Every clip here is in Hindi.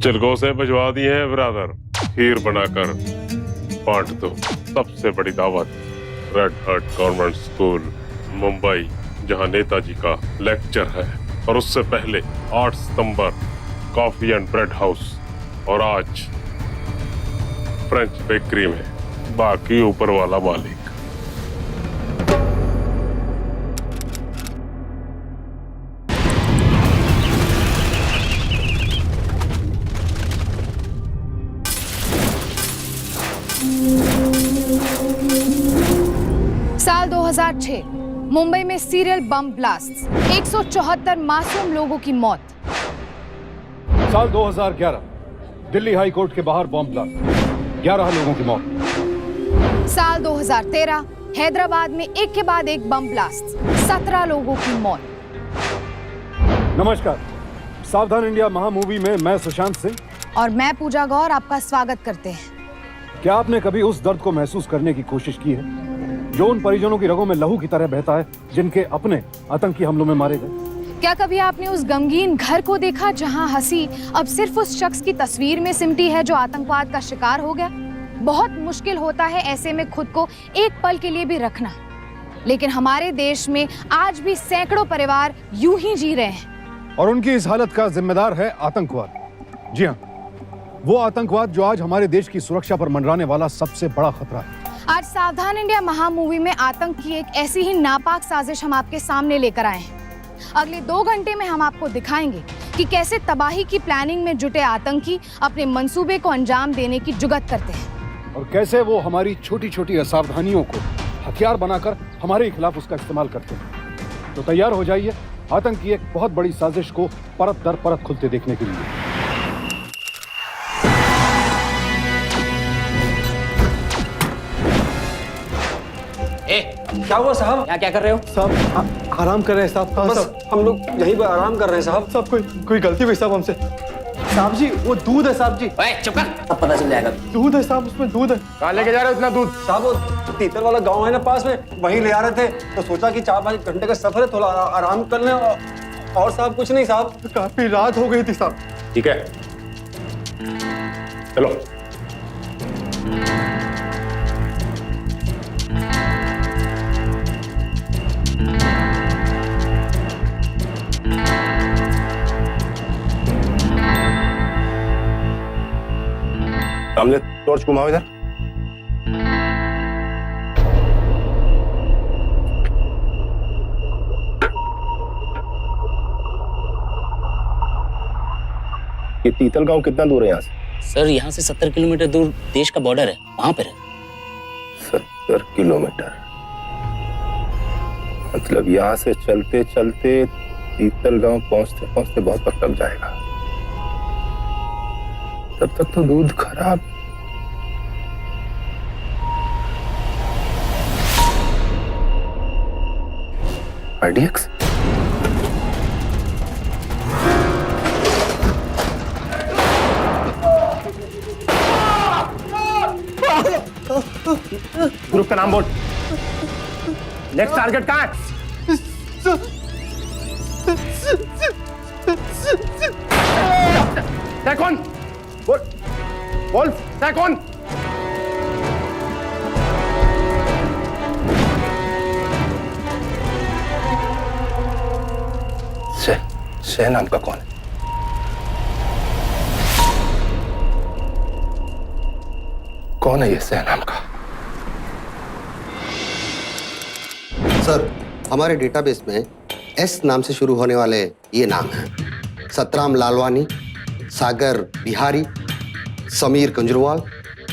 चिलगों से भिजवा दिए हैं ब्रदर, खीर बनाकर बांट दो। सबसे बड़ी दावत red heart government school Mumbai, जहां नेताजी का लेक्चर है, और उससे पहले 8 सितंबर कॉफी एंड ब्रेड हाउस, और आज फ्रेंच बेकरी में। बाकी ऊपर वाला मालिक। साल 2006 मुंबई में सीरियल बम ब्लास्ट, 174 मासूम लोगों की मौत। साल 2011 दिल्ली हाई कोर्ट के बाहर बम ब्लास्ट, 11 लोगों की मौत। साल 2013 हैदराबाद में एक के बाद एक बम ब्लास्ट, 17 लोगों की मौत। नमस्कार, सावधान इंडिया महामूवी में मैं सुशांत सिंह और मैं पूजा गौर आपका स्वागत करते हैं। क्या आपने कभी उस दर्द को महसूस करने की कोशिश की है जो उन परिजनों की रगों में लहू की तरह बहता है जिनके अपने आतंकी हमलों में मारे गए? क्या कभी आपने उस गमगीन घर को देखा जहां हंसी अब सिर्फ उस शख्स की तस्वीर में सिमटी है जो आतंकवाद का शिकार हो गया? बहुत मुश्किल होता है ऐसे में खुद को एक पल के लिए भी रखना, लेकिन हमारे देश में आज भी सैकड़ों परिवार यूं ही जी रहे हैं। और उनकी इस हालत का जिम्मेदार है आतंकवाद। जी हाँ, वो आतंकवाद जो आज हमारे देश की सुरक्षा पर मंडराने वाला सबसे बड़ा खतरा है। आज सावधान इंडिया महामूवी में आतंक की एक ऐसी ही नापाक साजिश हम आपके सामने लेकर आए हैं। अगले 2 घंटे में हम आपको दिखाएंगे कि कैसे तबाही की प्लानिंग में जुटे आतंकी अपने मंसूबे को अंजाम देने की जुगत करते हैं, और कैसे वो हमारी छोटी छोटी असावधानियों को हथियार बनाकर हमारे खिलाफ उसका इस्तेमाल करते हैं। तो तैयार हो जाइए आतंक की एक बहुत बड़ी साजिश को परत दर परत खुलते देखने के लिए। क्या हुआ साहब? यहाँ क्या कर रहे हो? साहब आराम कर रहे हैं साहब। हाँ, बस हम लोग यहीं पर आराम कर रहे हैं साहब। साहब कोई गलती हुई साहब हमसे। साहब जी वो दूध है साहब जी। ओए चुप कर, अब पता चल जाएगा। दूध है साहब, उसमें दूध है। कहाँ लेके जा रहे हो इतना दूध? साहब वो तीतर वाला गांव है ना पास में, वहीं ले आ रहे थे, तो सोचा कि 4-5 घंटे का सफर है, थोड़ा आराम कर लें। और साहब कुछ नहीं साहब। काफी रात हो गई थी साहब। ठीक है, चलो। हमने टॉर्च घुमाओ इधर। ये तीतल गांव कितना दूर है यहाँ से? सर यहाँ से 70 किलोमीटर दूर देश का बॉर्डर है, वहां पर है। 70 किलोमीटर? मतलब यहाँ से चलते चलते तीतल गांव पहुंचते पहुंचते बहुत वक्त लग जाएगा। तब तक तो दूध खराब। आईडीएक्स? ग्रुप का नाम बोल। नेक्स्ट टारगेट कहाँ है? कौन? बोल बोल, कौन? शह नाम का कौन है? कौन है ये शह नाम का? सर, हमारे डेटाबेस में एस नाम से शुरू होने वाले ये नाम हैं: सतराम लालवानी, सागर बिहारी, समीर कंजरवाल,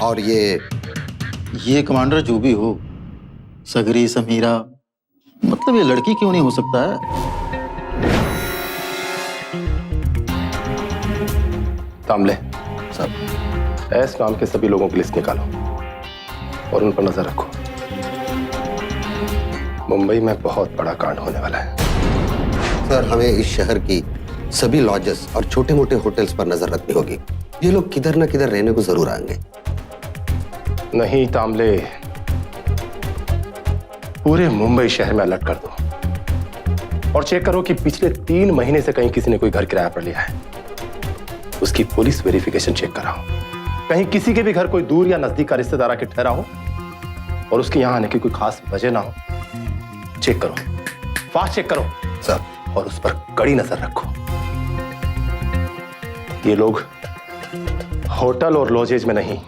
और ये कमांडर जो भी हो, सगरी, समीरा, मतलब ये लड़की क्यों नहीं हो सकता है? तामले साहब, एस नाम के सभी लोगों की लिस्ट निकालो और उन पर नजर रखो। मुंबई में बहुत बड़ा कांड होने वाला है। सर, हमें इस शहर की सभी लॉजेस और छोटे मोटे होटल्स पर नजर रखनी होगी। ये लोग किधर न किधर रहने को जरूर आएंगे। नहीं तामले, पूरे मुंबई शहर में अलर्ट कर दो और चेक करो कि पिछले 3 महीने से कहीं किसी ने कोई घर किराया पर लिया है। उसकी पुलिस वेरिफिकेशन चेक कराओ। कहीं किसी के भी घर कोई दूर या नजदीक का रिश्तेदार आके ठहरा हो और उसके यहां आने की कोई खास वजह ना हो। चेक करो, फास्ट चेक करो सर। और उस पर कड़ी नजर रखो। ये लोग होटल और लॉजेज में नहीं,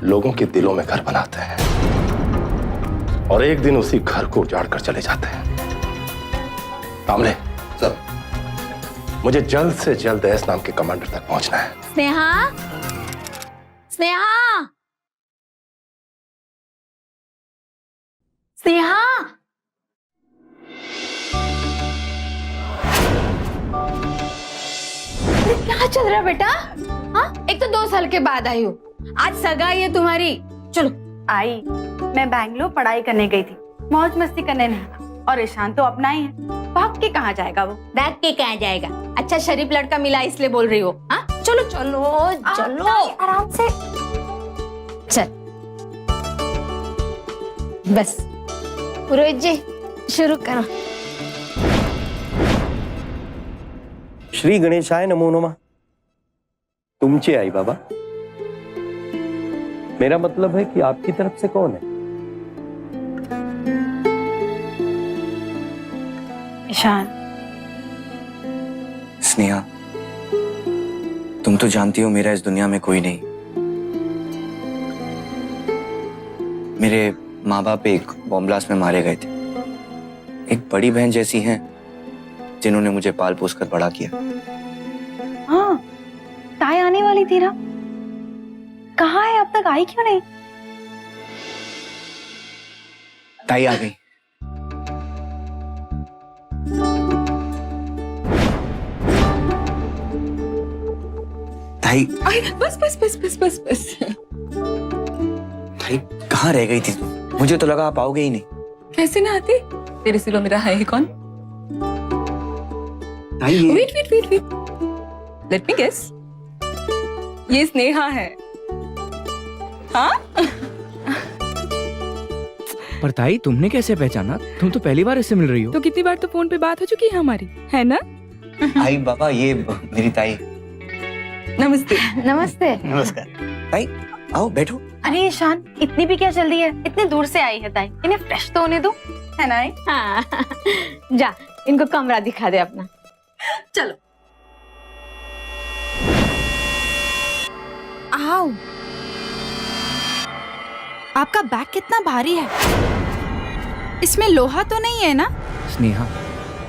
लोगों के दिलों में घर बनाते हैं और एक दिन उसी घर को उजाड़ कर चले जाते हैं। कामले, सर। मुझे जल्द से जल्द एस नाम के कमांडर तक पहुंचना है। स्नेहा, स्नेहा, स्नेहा। क्या चल रहा है बेटा? हाँ, एक तो 2 साल के बाद आई हूँ, आज सगाई है तुम्हारी। चलो। आई, मैं बैंगलोर पढ़ाई करने गई थी, मौज मस्ती करने नहीं। और ईशान तो अपना ही है, भाग के कहाँ जाएगा वो? बैग के कहाँ जाएगा? अच्छा शरीफ लड़का मिला इसलिए बोल रही हो? हाँ, चलो चलो चलो आराम से। चल बस पुरोहित जी शुरू करो। श्री गणेशाय नमो नमः। तुमचे आई बाबा, मेरा मतलब है कि आपकी तरफ से कौन है? ईशान। स्नेहा, तुम तो जानती हो मेरा इस दुनिया में कोई नहीं। मेरे माँ बाप एक बॉम्ब ब्लास्ट में मारे गए थे। एक बड़ी बहन जैसी हैं जिन्होंने मुझे पाल पोस कर बड़ा किया। हाँ, ताई आने वाली थी ना, कहाँ है? अब तक आई क्यों नहीं? ताई आ गई। ताई, बस बस बस बस बस बस। ताई कहाँ रह गई थी तुम? मुझे तो लगा आप आओगे ही नहीं। कैसे ना आती? तेरे सिवा मेरा है ही कौन? ताई ये... wait wait wait wait, let me guess. ये स्नेहा है। हाँ? पर ताई तुमने कैसे पहचाना? तुम तो पहली बार इससे मिल रही हो। तो कितनी बार तो फोन पे बात हो चुकी है हमारी, है ना? ताई बाबा, ये मेरी ताई। नमस्ते। नमस्ते। नमस्कार। ताई आओ बैठो। अरे ईशान, इतनी भी क्या जल्दी है? इतनी दूर से आई है ताई, इन्हें फ्रेश तो होने दो, है ना? हाँ, जा इनको कमरा दिखा दे अपना। चलो। आओ। आपका बैग कितना भारी है? इसमें लोहा तो नहीं है ना? स्नेहा,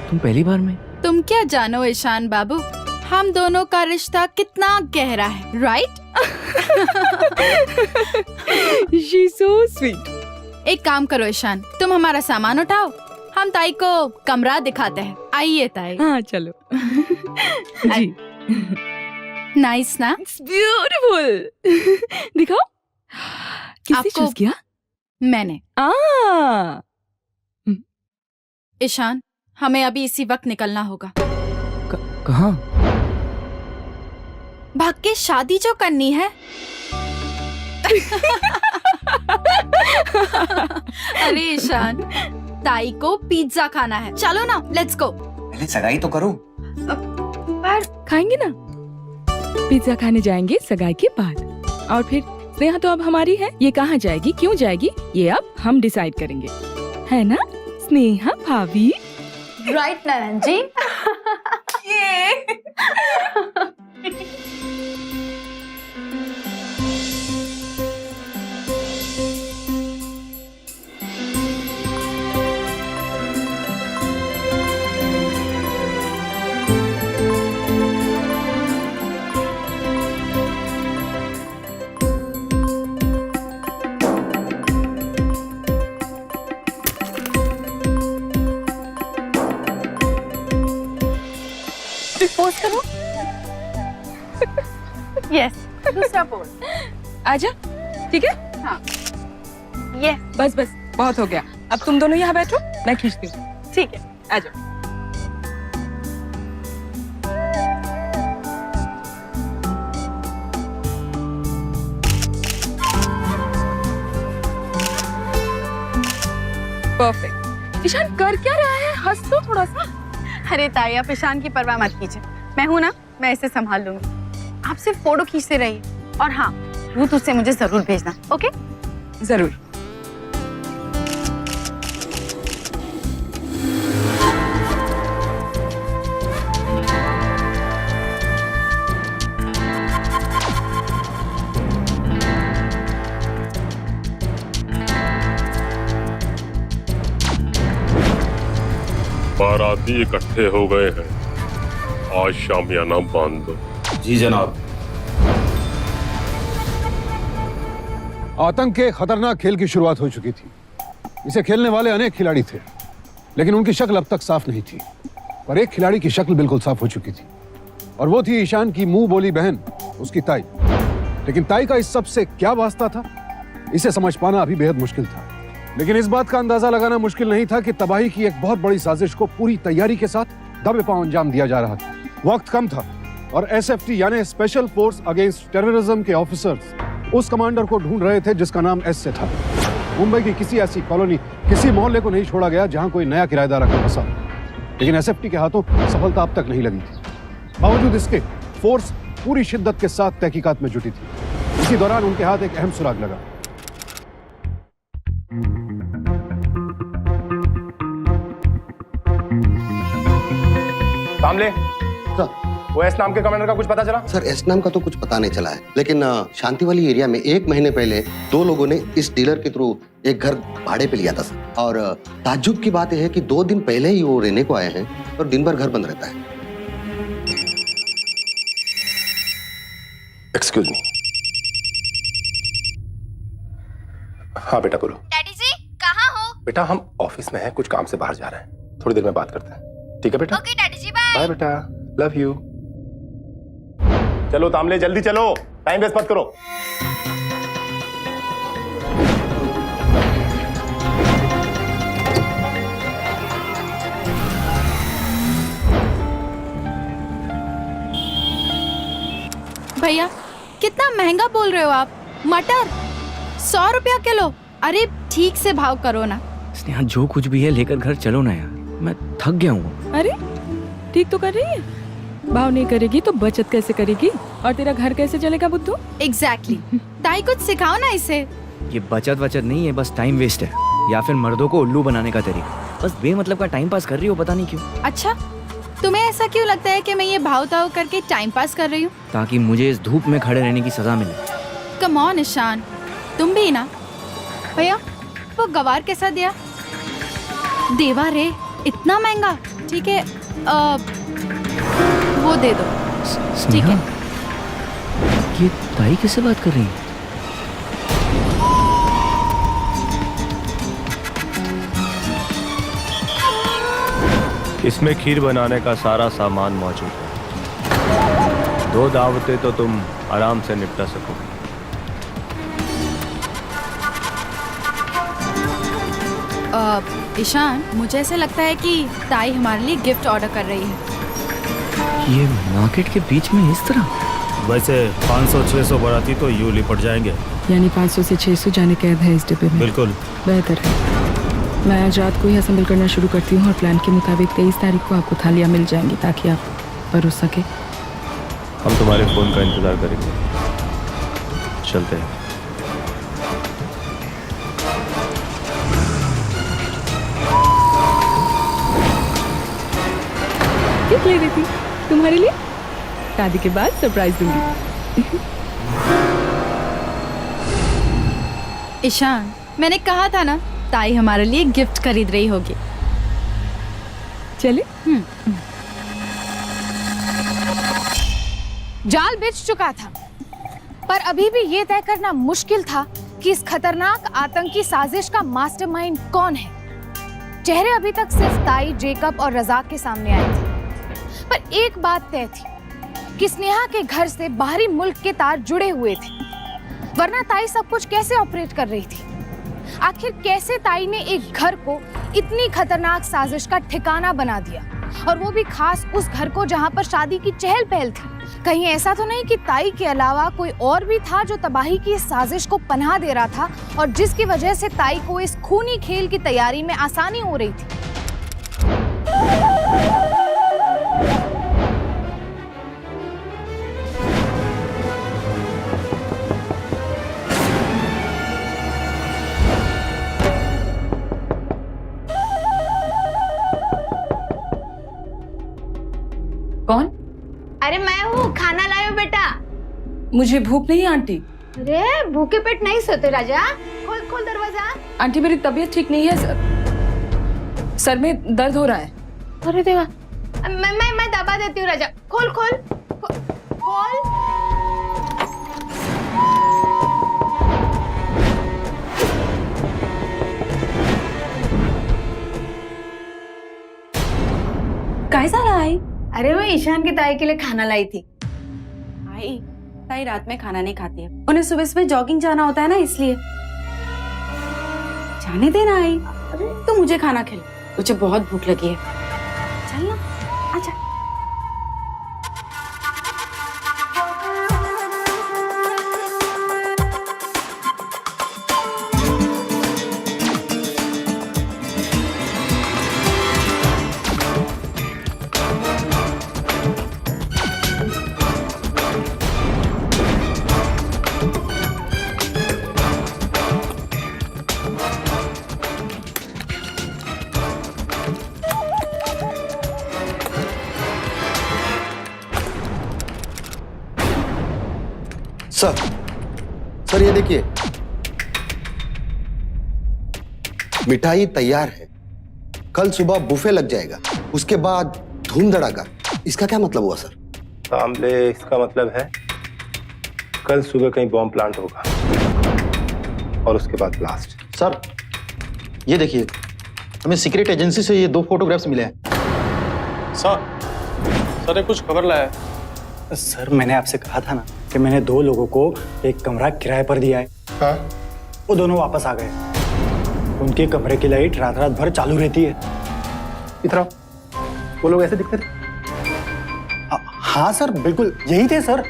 तुम पहली बार में? तुम क्या जानो ईशान बाबू, हम दोनों का रिश्ता कितना गहरा है, राइट? She's so sweet. एक काम करो ईशान, तुम हमारा सामान उठाओ, हम ताई को कमरा दिखाते हैं। आइए ताई। हाँ चलो। जी। नाइस ना? ब्यूटीफुल। दिखाओ। किसने चूज किया? मैंने। ईशान, हमें अभी इसी वक्त निकलना होगा। कहाँ? भाग के शादी जो करनी है। अरे ईशान, ताई को पिज्जा खाना है, चलो ना, लेट्स गो। पहले सगाई तो करो। पर खाएंगे ना? पिज्जा खाने जाएंगे सगाई के बाद, और फिर स्नेहा तो अब हमारी है, ये कहाँ जाएगी, क्यों जाएगी, ये अब हम डिसाइड करेंगे, है ना स्नेहा भाभी? राइट नारायण जी। पोज करो। यस, दूसरा पोज। आजा, ठीक है? हाँ। ये बस बस बहुत हो गया, अब तुम दोनों यहाँ बैठो, मैं खींचती हूँ। ठीक है, आजा। परफेक्ट। ईशान कर क्या रहा है? हंस तो थोड़ा सा। अरे ताई, आप ईशान की परवाह मत कीजिए, मैं हूं ना, मैं इसे संभाल लूंगी। आप सिर्फ फोटो खींचते रहिए और हाँ, दूध उससे मुझे जरूर भेजना। ओके? जरूर। बाराती इकट्ठे हो गए हैं, आज शामियाना बांध दो। जी जनाब। आतंक के खतरनाक खेल की शुरुआत हो चुकी थी। इसे खेलने वाले अनेक खिलाड़ी थे, लेकिन उनकी शक्ल अब तक साफ नहीं थी। पर एक खिलाड़ी की शक्ल बिल्कुल साफ हो चुकी थी, और वो थी ईशान की मुंह बोली बहन, उसकी ताई। लेकिन ताई का इस सब से क्या वास्ता था, इसे समझ पाना अभी बेहद मुश्किल था। लेकिन इस बात का अंदाजा लगाना मुश्किल नहीं था कि तबाही की एक बहुत बड़ी साजिश को पूरी तैयारी के साथ दबे पांव अंजाम दिया जा रहा था। वक्त कम था और एसएफटी यानी स्पेशल फोर्स अगेंस्ट टेररिज्म के ऑफिसर्स उस कमांडर को ढूंढ रहे थे जिसका नाम एस से था। मुंबई की किसी ऐसी कॉलोनी, किसी मोहल्ले को नहीं छोड़ा गया जहां कोई नया किराएदार आकर बसा। लेकिन एसएफटी के हाथों सफलता अब तक नहीं लगी थी। बावजूद इसके फोर्स पूरी शिद्दत के साथ तहकीकात में जुटी थी। इसी दौरान उनके हाथ एक अहम सुराग लगा। कामले, वो एस नाम के कमांडर का कुछ पता चला? सर, एस नाम का तो कुछ पता नहीं चला है, लेकिन शांति वाली एरिया में 1 महीने पहले 2 लोगों ने इस डीलर के थ्रू एक घर भाड़े पे लिया था सर। और ताज्जुब की बात यह है कि 2 दिन पहले ही वो रहने को आए हैं और दिन भर घर बंद रहता है। Excuse me. हाँ बेटा बोलो। डैडी जी कहाँ हो? बेटा हम ऑफिस में हैं, कुछ काम से बाहर जा रहे हैं, थोड़ी देर में बात करते हैं, ठीक है बेटा? ओके डैडी जी, बाय। बाय बेटा, लव यू। चलो तामले जल्दी चलो, टाइम वेस्ट मत करो। भैया कितना महंगा बोल रहे हो आप? मटर 100 रुपया किलो। अरे ठीक से भाव करो ना। स्नेहा जो कुछ भी है लेकर घर चलो ना यार, मैं थक गया हूँ। अरे ठीक तो कर रही है, भाव नहीं करेगी तो बचत कैसे करेगी और तेरा घर कैसे चलेगा बुद्धू? एग्जैक्टली। ताई कुछ सिखाओ ना इसे। ये बचत नहीं है, बस टाइम वेस्ट है, या फिर मर्दों को उल्लू बनाने का तरीका। बस बेमतलब का टाइम पास कर रही हो, पता नहीं क्यों। अच्छा, तुम्हें ऐसा क्यों लगता है कि मैं ये भाव ताव करके टाइम पास कर रही हूँ? ताकि मुझे इस धूप में खड़े रहने की सजा मिले। कम ऑन ईशान, तुम भी ना। भैया वो गवार कैसा दिया? देवा रे, इतना महंगा। ठीक है, वो दे दो। ठीक है। ये ताई किससे बात कर रही है? इसमें खीर बनाने का सारा सामान मौजूद है। 2 दावतें तो तुम आराम से निपटा सकोगे। ईशान, मुझे ऐसे लगता है कि ताई हमारे लिए गिफ्ट ऑर्डर कर रही है। ये मार्केट के बीच में इस तरह? वैसे 500-600 बाराती तो यूं लिपट जाएंगे। यानी 500 से 600 जाने कैद है इस डिब्बे में। बिल्कुल बेहतर है। मैं आज रात को ही असेंबल करना शुरू करती हूँ और प्लान के मुताबिक 23 तारीख को आपको थालियाँ मिल जाएंगी ताकि आप परोस सके। हम तुम्हारे फोन का इंतजार करेंगे। चलते हैं। गिफ्ट ले रही थी तुम्हारे लिए, शादी के बाद सरप्राइज दूंगी। ईशान, मैंने कहा था ना ताई हमारे लिए गिफ्ट खरीद रही होगी। चले? जाल बिछ चुका था, पर अभी भी ये तय करना मुश्किल था कि इस खतरनाक आतंकी साजिश का मास्टरमाइंड कौन है। चेहरे अभी तक सिर्फ ताई, जेकब और रजाक के सामने आए थे, पर एक बात तय थी कि स्नेहा के घर से बाहरी मुल्क के तार जुड़े हुए थे, वरना ताई सब कुछ कैसे ऑपरेट कर रही थी? आखिर कैसे ताई ने एक घर को इतनी खतरनाक साजिश का ठिकाना बना दिया, और वो भी खास उस घर को जहां पर शादी की चहल पहल थी? कहीं ऐसा तो नहीं कि ताई के अलावा कोई और भी था जो तबाही की इस साजिश को पनाह दे रहा था और जिसकी वजह से ताई को इस खूनी खेल की तैयारी में आसानी हो रही थी? मुझे भूख नहीं है आंटी। अरे भूखे पेट नहीं सोते राजा, खोल खोल दरवाजा। आंटी मेरी तबीयत ठीक नहीं है, सर में दर्द हो रहा है। अरे देवा, मैं दबा देती हूँ राजा, खोल खोल खोल। कैसा लाई? अरे वो ईशान की ताई के लिए खाना लाई थी। आई ताई रात में खाना नहीं खाती है, उन्हें सुबह सुबह जॉगिंग जाना होता है ना, इसलिए। जाने देना आई, तो मुझे खाना खिला, मुझे बहुत भूख लगी है। चल ना, आजा। सर ये देखिए, मिठाई तैयार है। कल सुबह बुफे लग जाएगा, उसके बाद धूम धड़ाका। इसका क्या मतलब हुआ सर? कामले, इसका मतलब है कल सुबह कहीं बॉम्ब प्लांट होगा और उसके बाद ब्लास्ट। सर ये देखिए, हमें सीक्रेट एजेंसी से ये 2 फोटोग्राफ्स मिले हैं। सर ये कुछ खबर लाया है। सर मैंने आपसे कहा था ना कि मैंने 2 लोगों को एक कमरा किराए पर दिया है। हाँ? वो दोनों वापस आ गए। उनके कमरे की लाइट रात रात भर चालू रहती है। इधर आओ। वो लोग ऐसे दिखते थे? हाँ सर, बिल्कुल यही थे सर।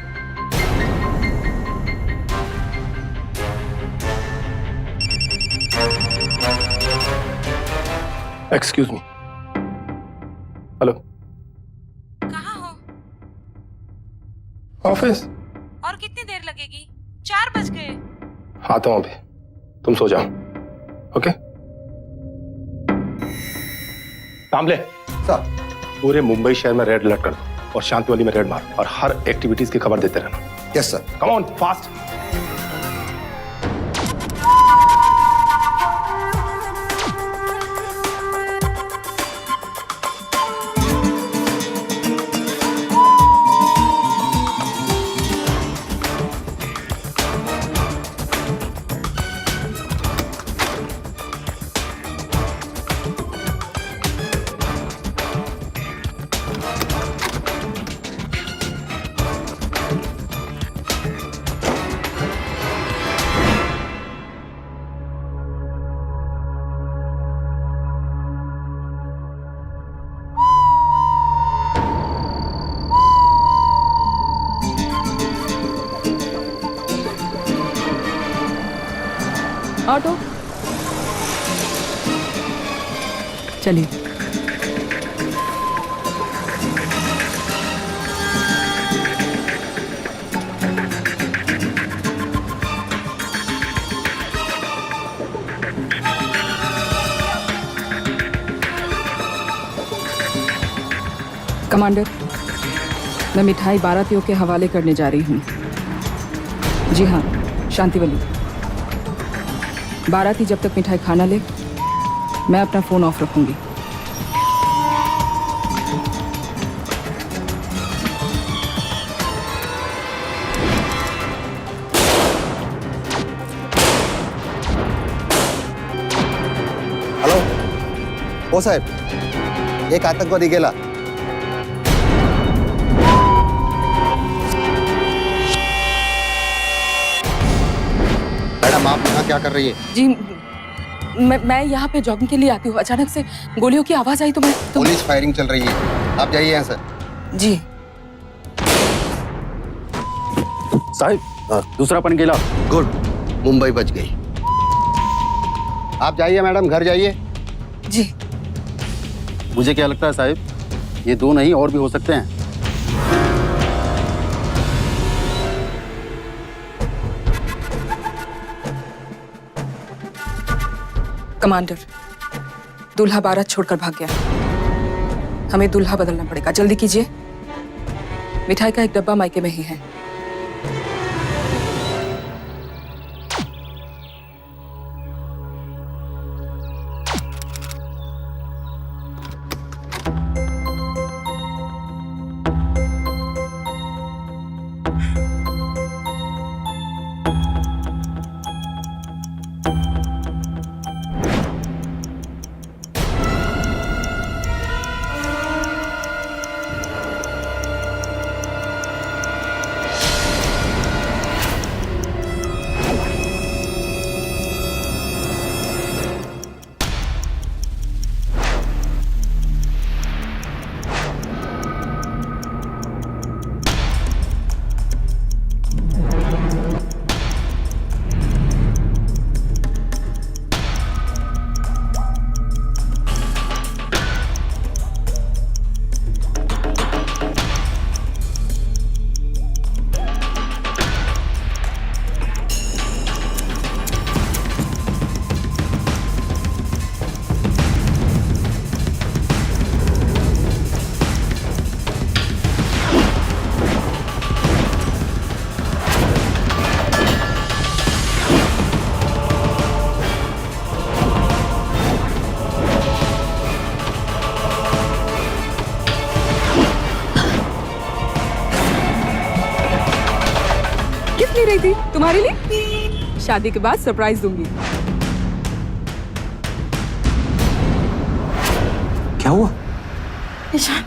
Excuse me. हेलो, कहाँ हो? ऑफिस। और कितनी देर लगेगी? 4 बज गए। आता हूं अभी, तुम सो जाओ। ओके? कामले सर, पूरे मुंबई शहर में रेड अलर्ट कर दो और शांतिवली में रेड मारो और हर एक्टिविटीज की खबर देते रहना। Yes sir. Come on, fast. Auto चलिए। कमांडर, मैं मिठाई बारातियों के हवाले करने जा रही हूँ। जी हाँ, शांतिवली। बाराती जब तक मिठाई खाना ले, मैं अपना फोन ऑफ रखूंगी। हेलो, ओ साहेब, एक आतंकवादी गेला। मैडम, आप यहाँ क्या कर रही है? जी, मैं यहाँ पे जॉगिंग के लिए आती हूँ। अचानक से गोलियों की आवाज आई तो मैं पुलिस फायरिंग चल रही है, आप जाइए यहाँ से। जी साहिब, दूसरा पन गेला। गुड, मुंबई बच गई। आप जाइए मैडम, घर जाइए। जी। मुझे क्या लगता है साहिब, ये 2 नहीं और भी हो सकते हैं। कमांडर, दूल्हा बारात छोड़कर भाग गया। हमें दूल्हा बदलना पड़ेगा, जल्दी कीजिए। मिठाई का एक डब्बा मायके में ही है। गिफ्ट ले रही थी तुम्हारे लिए। शादी के बाद सरप्राइज दूंगी। क्या हुआ? ईशान,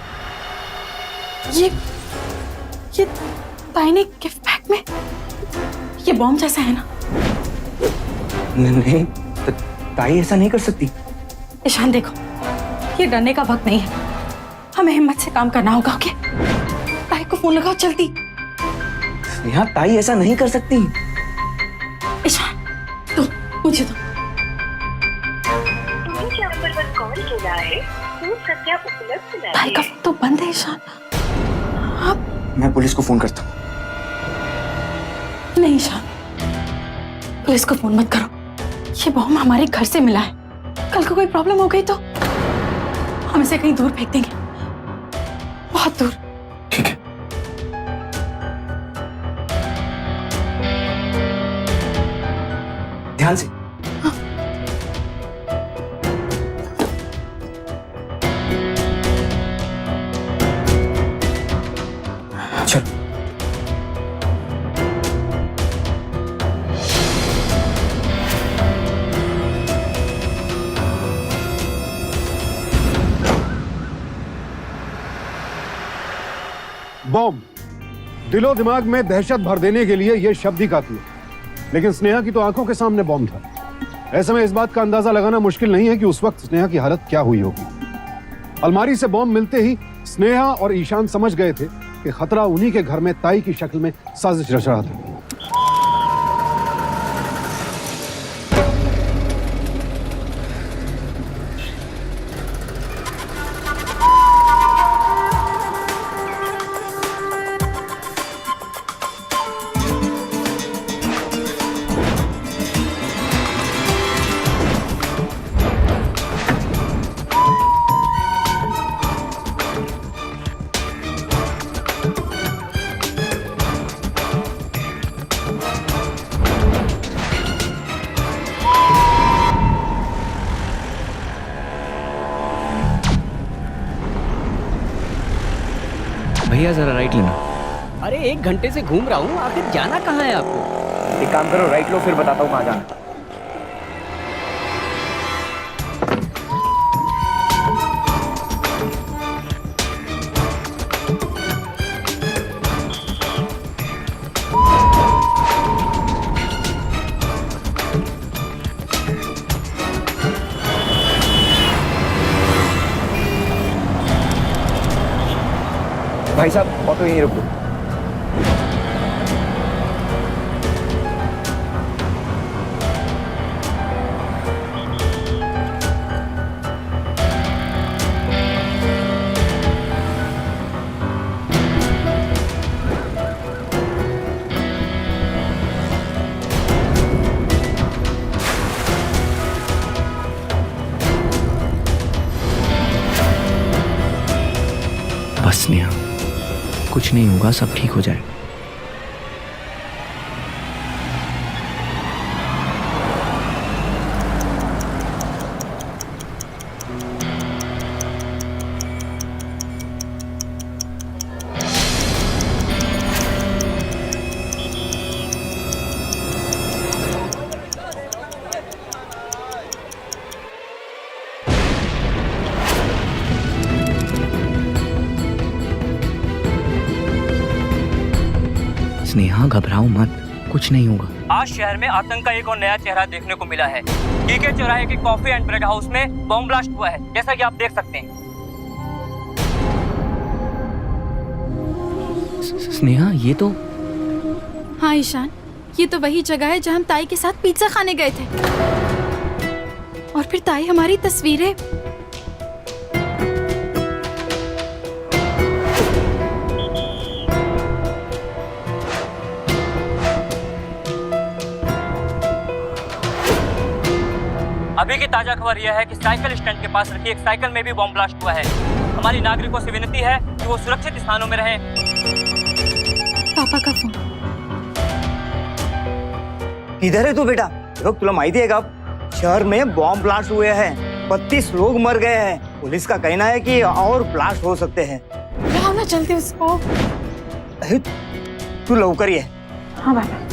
ये ताई ने गिफ्ट पैक में ये बॉम्ब जैसा है ना? नहीं, ताई ऐसा नहीं कर सकती। ईशान देखो, ये डरने का वक्त नहीं है, हमें हिम्मत से काम करना होगा। ओके, ताई को फोन लगाओ जल्दी। स्नेहा, ताई ऐसा नहीं कर सकती। ईशान, तो मुझे तो ताई का फोन तो बंद है। ईशान, मैं पुलिस को फोन करता हूँ। नहीं ईशान, पुलिस को फोन मत करो। ये बॉम्ब हमारे घर से मिला है, कल को कोई प्रॉब्लम हो गई तो हम इसे कहीं दूर फेंक देंगे, बहुत दूर। ठीक है। ध्यान से। चलो। बॉम्ब दिलो दिमाग में दहशत भर देने के लिए यह शब्द ही काफी है, लेकिन स्नेहा की तो आंखों के सामने बॉम्ब था। ऐसे में इस बात का अंदाजा लगाना मुश्किल नहीं है कि उस वक्त स्नेहा की हालत क्या हुई होगी। अलमारी से बॉम्ब मिलते ही स्नेहा और ईशान समझ गए थे कि खतरा उन्हीं के घर में ताई की शक्ल में साजिश रच रहा था। भैया जरा राइट लेना। अरे 1 घंटे से घूम रहा हूँ, आखिर जाना कहाँ है आपको? एक काम करो, राइट लो, फिर बताता हूँ कहाँ जाना। भाई साहब, ऑटो यहीं रोक दो। बस स्नेहा, कुछ नहीं होगा, सब ठीक हो जाएगा। स्नेहा, घबराओ मत, कुछ नहीं होगा। आज शहर में आतंक का एक और नया चेहरा देखने को मिला है। टीके चौराहे के कॉफी एंड ब्रेड हाउस में बॉम्ब ब्लास्ट हुआ है, जैसा कि आप देख सकते हैं। स्नेहा, ये तो... हाँ ईशान, ये तो वही जगह है जहाँ हम ताई के साथ पिज्जा खाने गए थे, और फिर ताई हमारी तस्वीरें अभी की ताजा खबर यह है कि साइकिल स्टैंड के पास रखी एक साइकिल में भी बॉम्ब ब्लास्ट हुआ है। हमारी नागरिकों से विनती है कि वो सुरक्षित स्थानों में रहें। पापा का फोन। किधर है तू बेटा? लोग तुला माहिती है का, शहर में बॉम्ब ब्लास्ट हुए हैं, 32 लोग मर गए हैं। पुलिस का कहना है कि और ब्लास्ट हो सकते हैं। लाओ ना जल्दी उसको। तू लवकर ये। हाँ बाय।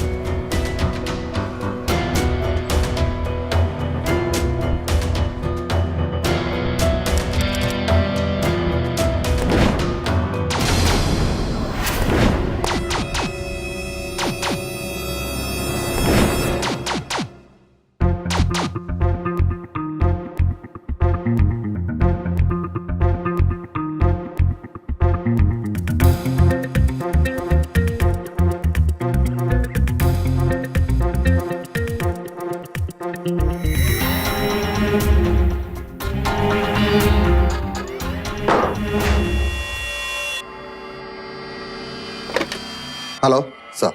Hello sir.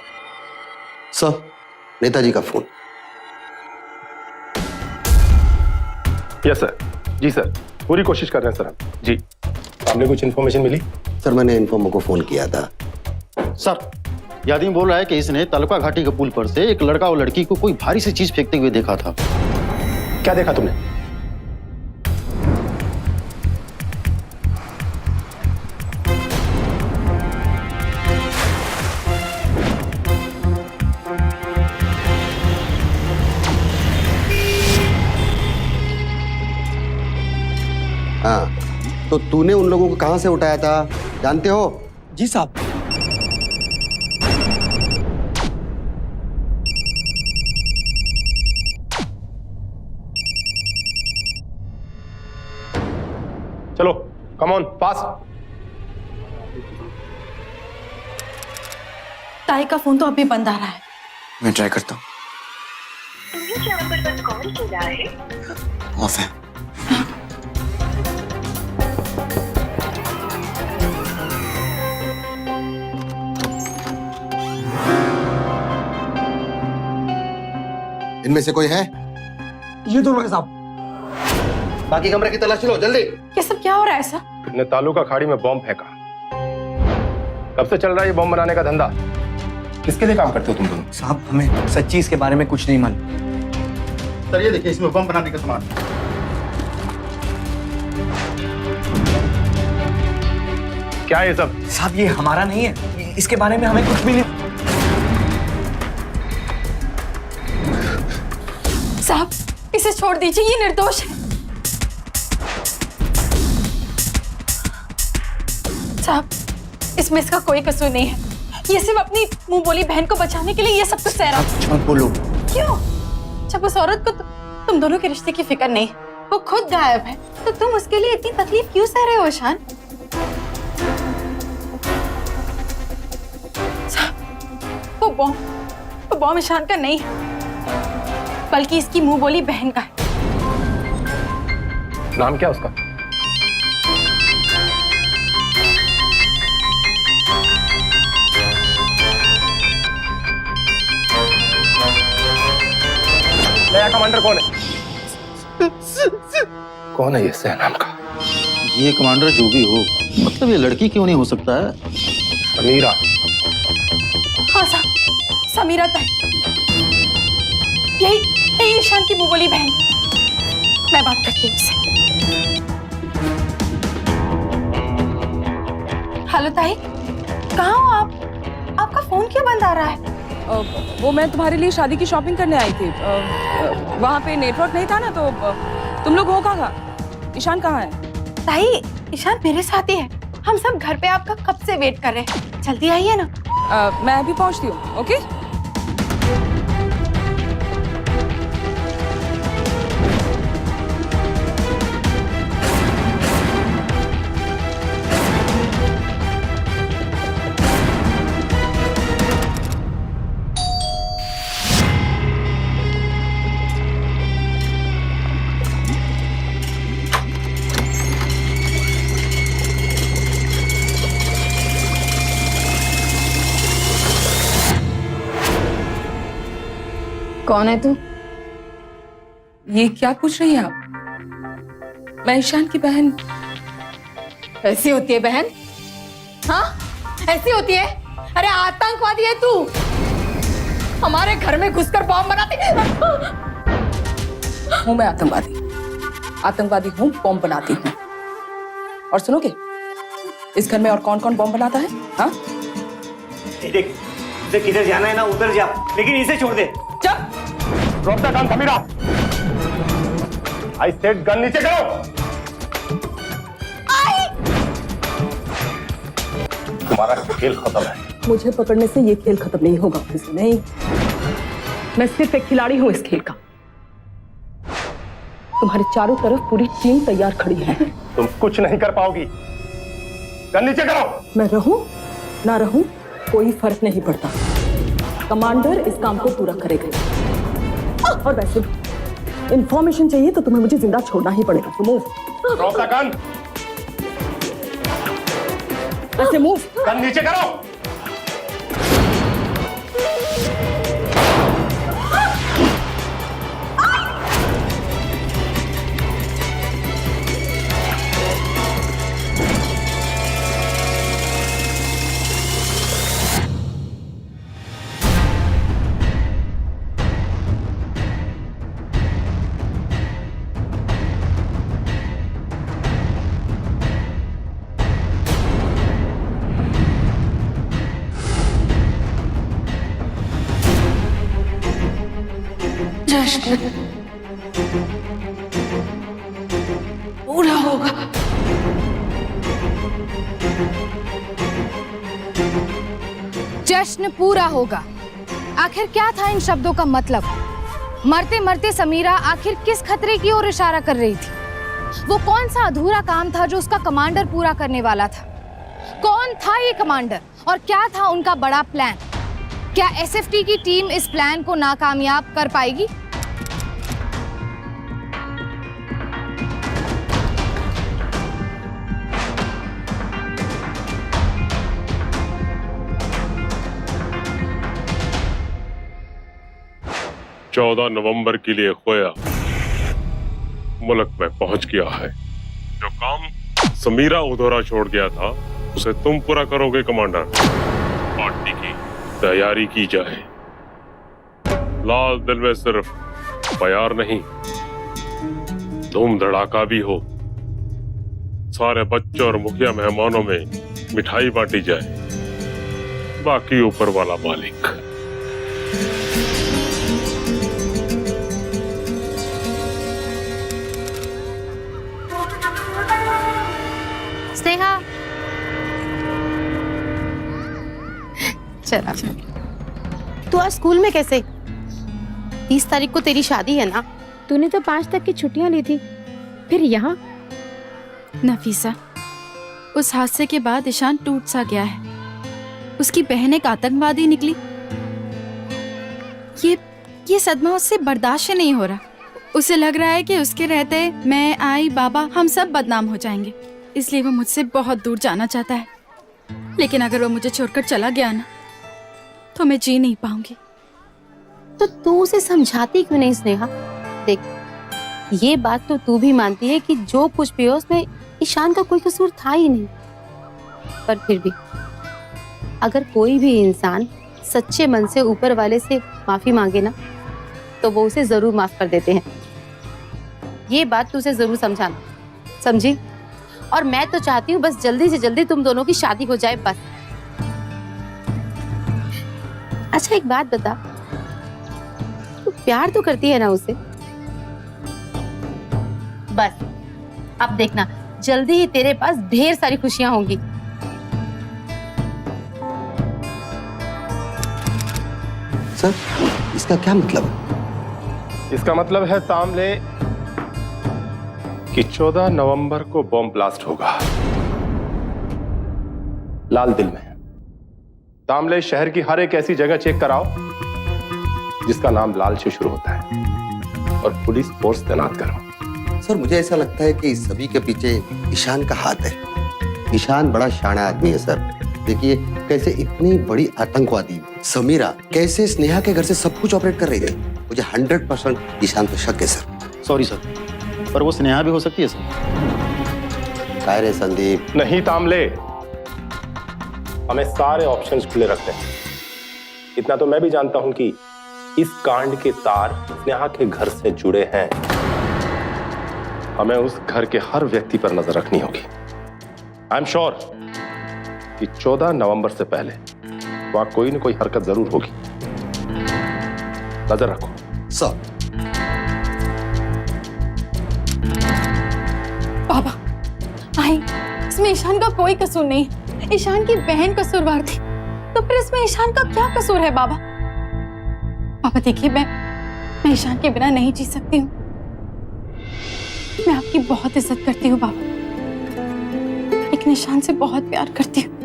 सर, नेताजी का फोन। Yes sir. जी सर, पूरी कोशिश कर रहे हैं सर हम। जी, आपने कुछ इन्फॉर्मेशन मिली? सर, मैंने इन्फॉर्मर को फोन किया था। सर, यादीम बोल रहा है कि इसने तालुका घाटी के पुल पर से एक लड़का और लड़की को कोई भारी सी चीज फेंकते हुए देखा था। क्या देखा तुमने? हाँ, तो तूने उन लोगों को कहां से उठाया था, जानते हो? जी साहब। चलो, कम ऑन, फास्ट। ताई का फोन तो अभी बंद आ रहा है। मैं ट्राई करता हूँ। ऑफ है। इनमें से कोई है? ये दोनों के साहब। बाकी कमरे की तलाशी लो, जल्दी। ये सब क्या हो रहा है सर? तुमने तालुका खाड़ी में बॉम्ब फेंका। कब से चल रहा है ये बॉम्ब बनाने का धंधा? किसके लिए काम करते हो तुम दोनों? साहब, हमें सच्ची इसके बारे में कुछ नहीं मालूम। सर, ये देखिए, इसमें बम बनाने का सामान। क्या है ये सब? साहब, ये हमारा नहीं है, इसके बारे में हमें कुछ भी नहीं। साहब, इसे छोड़ दीजिए, ये निर्दोष है। साहब, इसमें इसका कोई कसूर नहीं है। ये सिर्फ अपनी मुंह बोली बहन को बचाने के लिए ये सब कुछ सह रहा है। मत बोलो। क्यों? जब उस औरत को तुम दोनों के रिश्ते की फिक्र नहीं, वो खुद गायब है, तो तुम उसके लिए इतनी तकलीफ क्यों सह रहे हो ईशान? साहब, वो बॉम्ब ईशान का नहीं है, बल्कि इसकी मुंह बोली बहन का है। नाम क्या उसका? नया कमांडर कौन है? कौन है ये सह नाम का? ये कमांडर जो भी हो, मतलब ये लड़की क्यों नहीं हो सकता है? समीरा। हाँ साहब, समीरा ताई, यही ईशान की मुंह बोली बहन। मैं बात करती हूँ उससे। हेलो ताई, कहाँ हो आप? आपका फोन क्यों बंद आ रहा है? वो मैं तुम्हारे लिए शादी की शॉपिंग करने आई थी। वहाँ पे नेटवर्क नहीं था ना, तो तुम लोग हो कहाँ? ईशान कहाँ है? ताई, ईशान मेरे साथ ही है। हम सब घर पे आपका कब से वेट कर रहे हैं। जल्दी आइए ना। मैं अभी पहुँचती हूँ। ओके? कौन है तू? ये क्या पूछ रही हैं आप? मैं ईशान की बहन। ऐसी होती है बहन? हाँ, ऐसी होती है? अरे आतंकवादी है तू, हमारे घर में घुसकर बॉम्ब बनाती। हूँ मैं आतंकवादी हूँ, बॉम्ब बनाती हूँ। और सुनोगे, इस घर में और कौन कौन बॉम्ब बनाता है? हाँ, देख, तुझे किधर जाना है ना उधर जा, लेकिन इसे छोड़ दे। चुप। Drop the gun Samira. I said gun नीचे करो। तुम्हारा खेल खत्म है। मुझे पकड़ने से ये खेल खत्म नहीं होगा ऑफिसर, नहीं। मैं सिर्फ एक खिलाड़ी हूं इस खेल का। तुम्हारे चारों तरफ पूरी टीम तैयार खड़ी है। तुम कुछ नहीं कर पाओगी। गन नीचे करो। मैं रहूं ना रहूं कोई फर्क नहीं पड़ता। कमांडर इस काम को पूरा करेगा। और वैसे इंफॉर्मेशन चाहिए तो तुम्हें मुझे जिंदा छोड़ना ही पड़ेगा। तो मूव। Drop the gun. ऐसे मूव। गन नीचे करो। जश्न पूरा होगा। जश्न पूरा होगा। आखिर क्या था इन शब्दों का मतलब? मरते मरते समीरा आखिर किस खतरे की ओर इशारा कर रही थी? वो कौन सा अधूरा काम था जो उसका कमांडर पूरा करने वाला था? कौन था ये कमांडर और क्या था उनका बड़ा प्लान? क्या एसएफटी की टीम इस प्लान को नाकामयाब कर पाएगी? चौदह नवंबर के लिए खोया मुल्क में पहुंच गया है। जो काम समीरा अधूरा छोड़ गया था उसे तुम पूरा करोगे कमांडर। पार्टी की तैयारी की जाए। लाल दिल में सिर्फ प्यार नहीं, धूम धड़ाका भी हो। सारे बच्चों और मुखिया मेहमानों में मिठाई बांटी जाए। बाकी ऊपर वाला मालिक। स्नेहा, चला। तू आज स्कूल में कैसे? 30 तारीख को तेरी शादी है ना? तूने तो 5 तक की छुट्टियां ली थी, फिर यहाँ? नफीसा, उस हादसे के बाद ईशान टूट सा गया है। उसकी बहन एक आतंकवादी निकली। ये सदमा उससे बर्दाश्त नहीं हो रहा। उसे लग रहा है कि उसके रहते मैं, आई, बाबा हम सब बदनाम हो जाएंगे। इसलिए वो मुझसे बहुत दूर जाना चाहता है। लेकिन अगर वो मुझे छोड़कर चला गया ना तो मैं जी नहीं पाऊंगी। तो तू उसे समझाती क्यों नहीं स्नेहा? देख, ये बात तो तू भी मानती है कि जो कुछ भी हो उसमें ईशान का कोई कसूर था ही नहीं। पर फिर भी अगर कोई भी इंसान सच्चे मन से ऊपर वाले से माफी मांगे ना तो वो उसे जरूर माफ कर देते हैं। ये बात तू उसे जरूर समझाना, समझी? और मैं तो चाहती हूँ बस जल्दी से जल्दी तुम दोनों की शादी हो जाए बस। अच्छा एक बात बता, तू प्यार तो करती है ना उसे? बस अब देखना जल्दी ही तेरे पास ढेर सारी खुशियां होंगी। सर, इसका क्या मतलब है? इसका मतलब है तामले कि 14 नवंबर को बॉम्ब ब्लास्ट होगा लाल दिल में। तामले शहर की हर एक ऐसी जगह चेक कराओ जिसका नाम लाल से शुरू होता है और पुलिस फोर्स तैनात करो। सर, मुझे ऐसा लगता है कि इस सभी के पीछे ईशान का हाथ है। ईशान बड़ा शाना आदमी है सर। देखिए कैसे इतनी बड़ी आतंकवादी समीरा कैसे स्नेहा के घर से सब कुछ ऑपरेट कर रही है। मुझे 100% ईशान पे शक है सर। सॉरी सर, पर वो स्नेहा भी हो सकती है सर। काय रे संदीप? नहीं तामले, हमें सारे ऑप्शंस खुले रखते हैं। इतना तो मैं भी जानता हूं कि इस कांड के तार स्नेहा के घर से जुड़े हैं। हमें उस घर के हर व्यक्ति पर नजर रखनी होगी। आई एम श्योर कि 14 नवंबर से पहले वहां कोई ना कोई हरकत जरूर होगी। नजर रखो। सर। बाबा, आई, इसमें ईशान का कोई कसूर नहीं। ईशान की बहन कसूरवार थी, तो फिर इसमें ईशान का क्या कसूर है? बाबा, बाबा देखिए, मैं ईशान के बिना नहीं जी सकती हूँ। मैं आपकी बहुत इज्जत करती हूँ बाबा, लेकिन ईशान से बहुत प्यार करती हूँ।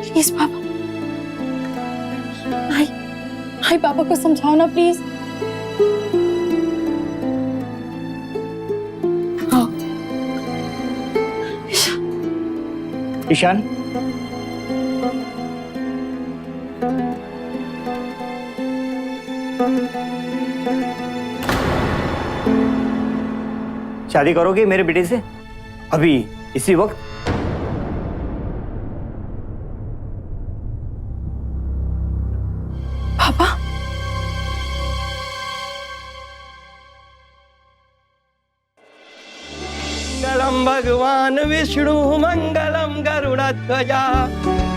प्लीज बाबा, आई बाबा को समझाओ ना प्लीज। हाँ। ईशान, शादी करोगे मेरे बेटे से अभी इसी वक्त? पापा, मंगलम भगवान विष्णु मंगलम गरुड़ध्वजा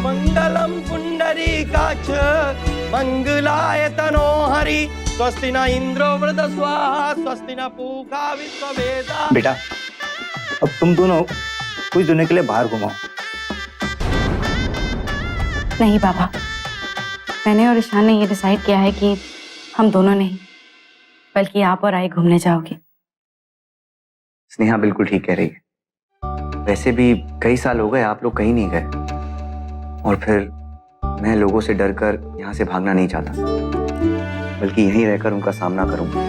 मंगलम पुंडरीकाक्ष मंगलाय तनो हरि स्वस्ति न इंद्रो वृद्धस्वाहा स्वस्ति न पूषा विश्ववेदा। बेटा, अब तुम दोनों कुछ दिनों के लिए बाहर घुमाओ। नहीं बाबा, मैंने और ईशान ने ये डिसाइड किया है कि हम दोनों नहीं, बल्कि आप और आई घूमने जाओगे। स्नेहा बिल्कुल ठीक कह रही है। वैसे भी कई साल हो गए आप लोग कहीं नहीं गए, और फिर मैं लोगों से डरकर यहाँ से भागना नहीं चाहता, बल्कि यहीं रहकर उनका सामना करूंगा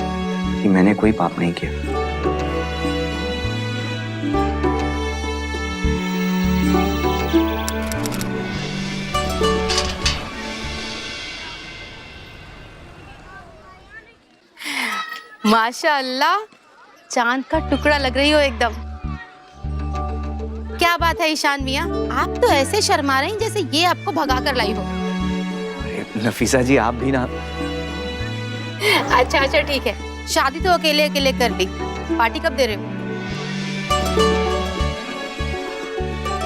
कि मैंने कोई पाप नहीं किया। माशाअल्लाह, चांद का टुकड़ा लग रही हो एकदम। क्या बात है ईशान मियाँ, आप तो ऐसे शर्मा रहे हैं जैसे ये आपको भगा कर लाई हो। नफीसा जी, आप भी ना। अच्छा अच्छा ठीक है, शादी तो अकेले अकेले कर ली, पार्टी कब दे रहे हो?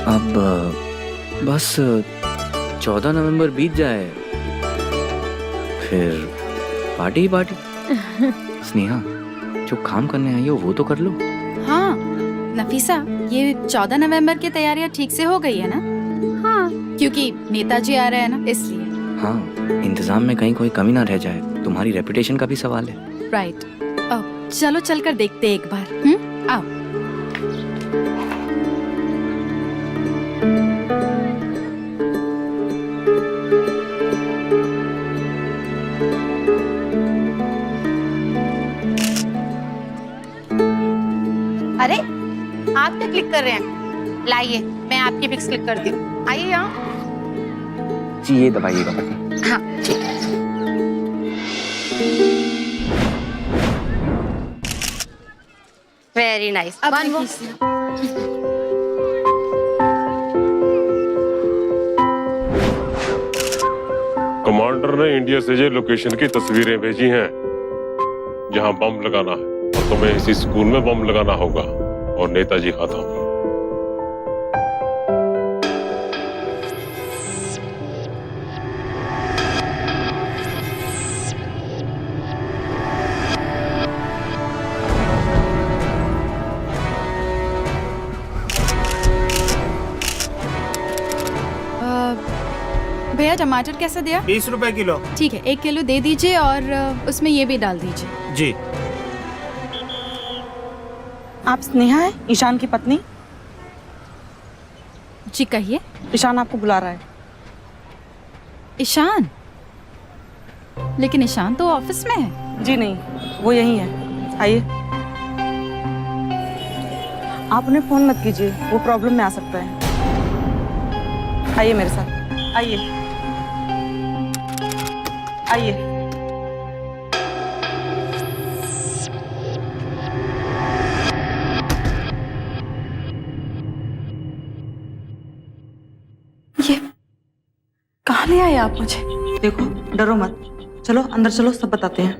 अब बस 14 नवंबर बीत जाए, फिर पार्टी ही पार्टी। स्नेहा, जो काम करने आई हो वो तो कर लो। हाँ नफीसा, ये 14 नवंबर की तैयारियां ठीक से हो गई है ना? हाँ, क्योंकि नेताजी आ रहे हैं ना, इसलिए। हाँ, इंतजाम में कहीं कोई कमी ना रह जाए, तुम्हारी रेपुटेशन का भी सवाल है। राइट। चलो चलकर देखते एक बार। आओ। अरे आप क्या क्लिक कर रहे हैं? लाइए, मैं आपकी पिक्स क्लिक करती हूँ। आइए यहाँ। जी, ये दबाइएगा। हाँ ठीक है। Very nice. कमांडर ने इंडिया से जो लोकेशन की तस्वीरें भेजी हैं जहां बम लगाना है, और तुम्हें इसी स्कूल में बम लगाना होगा और नेताजी खाता होगा। भैया टमाटर कैसे दिया? 20 रुपए किलो। ठीक है, 1 किलो दे दीजिए और उसमें ये भी डाल दीजिए। जी। आप स्नेहा है, ईशान की पत्नी? जी कहिए। ईशान आपको बुला रहा है। ईशान? लेकिन ईशान तो ऑफिस में है। जी नहीं, वो यहीं है। आइए। आप उन्हें फोन मत कीजिए, वो प्रॉब्लम में आ सकता है। आइए मेरे साथ, आइए आइए। ये कहाँ ले आए आप मुझे? देखो, डरो मत, चलो अंदर चलो, सब बताते हैं।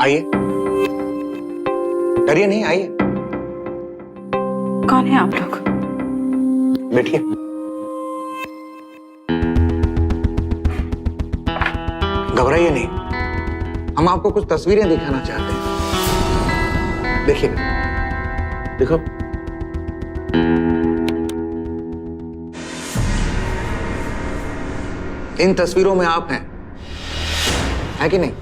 आइए। डरिए नहीं, आइए कौन है आप लोग? बैठिए। घबराइए नहीं, हम आपको कुछ तस्वीरें दिखाना चाहते हैं। देखिए, देखो। इन तस्वीरों में आप हैं, है कि नहीं?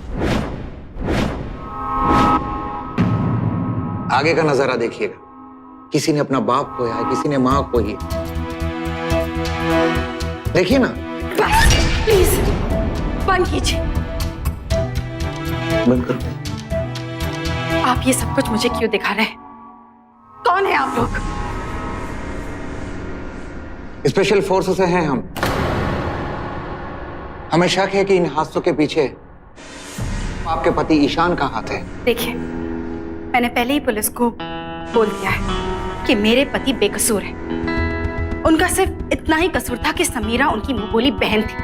आगे का नजारा देखिएगा। किसी ने अपना बाप खोया है, किसी ने मां खोई है। देखिए ना। बस प्लीज बंद कीजिए। बंद करो। आप ये सब कुछ मुझे क्यों दिखा रहे हैं? कौन है आप लोग? स्पेशल फोर्स से हैं हम। हमें शक है कि इन हादसों के पीछे आपके पति ईशान का हाथ है। देखिए, मैंने पहले ही पुलिस को बोल दिया है कि मेरे पति बेकसूर है। उनका सिर्फ इतना ही कसूर था कि समीरा उनकी मुंह बोली बहन थी।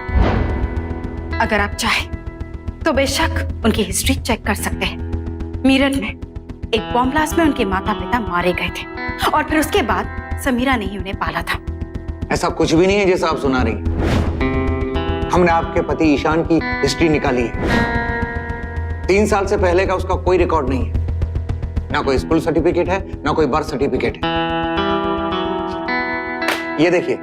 अगर आप चाहें तो बेशक उनकी हिस्ट्री चेक कर सकते हैं। मीरठ में एक बॉम्ब ब्लास्ट में उनके माता पिता मारे गए थे और फिर उसके बाद समीरा ने ही उन्हें पाला था। ऐसा कुछ भी नहीं है जैसा आप सुना रही हैं। हमने आपके पति ईशान की हिस्ट्री निकाली है। 3 साल से पहले का उसका कोई रिकॉर्ड नहीं है। ना कोई स्कूल सर्टिफिकेट है, ना कोई बर्थ सर्टिफिकेट है। ये देखिए,